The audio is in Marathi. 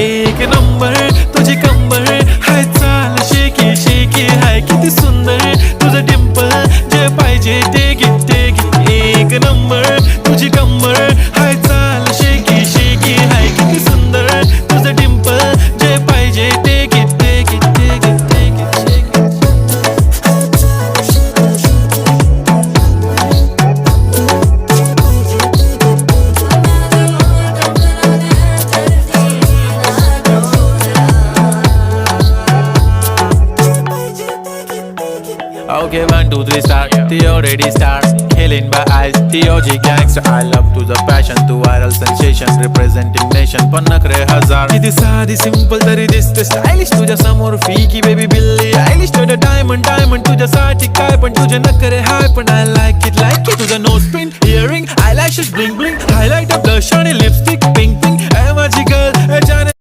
एक नंबर तुझी कंबर हाय, चाल शेकी शेकी हाय, किती सुंदर तुझं डिंपल, जे पाहिजे ते घे ते घे. एक नंबर तुझी कंबर हाय, चाल शेकी शेकी हाय, किती सुंदर तुझं डिंपल, जे पाहिजे ते घे ते घे ते घे ते घे. Okay, 1, 2, 3 start. The already start. Killing by eyes. The OG gangster. I love to the passion, to viral sensation, representing nation. पण नखरे हजार. किती साधी सिंपल तरी दिसते स्टायलिश तुझ्या समोर फीकी बेबी बिल्ली आयलिश. तुझं डायमंड डायमंड तुझ्यासाठी काय, पण तुझे नखरे हाय, पण I like it तुझं nose pin earring eyelashes blink blink, highlight blush आणि लिपस्टिक पिंक पिंक. ए माझी गर्ल, ए जाने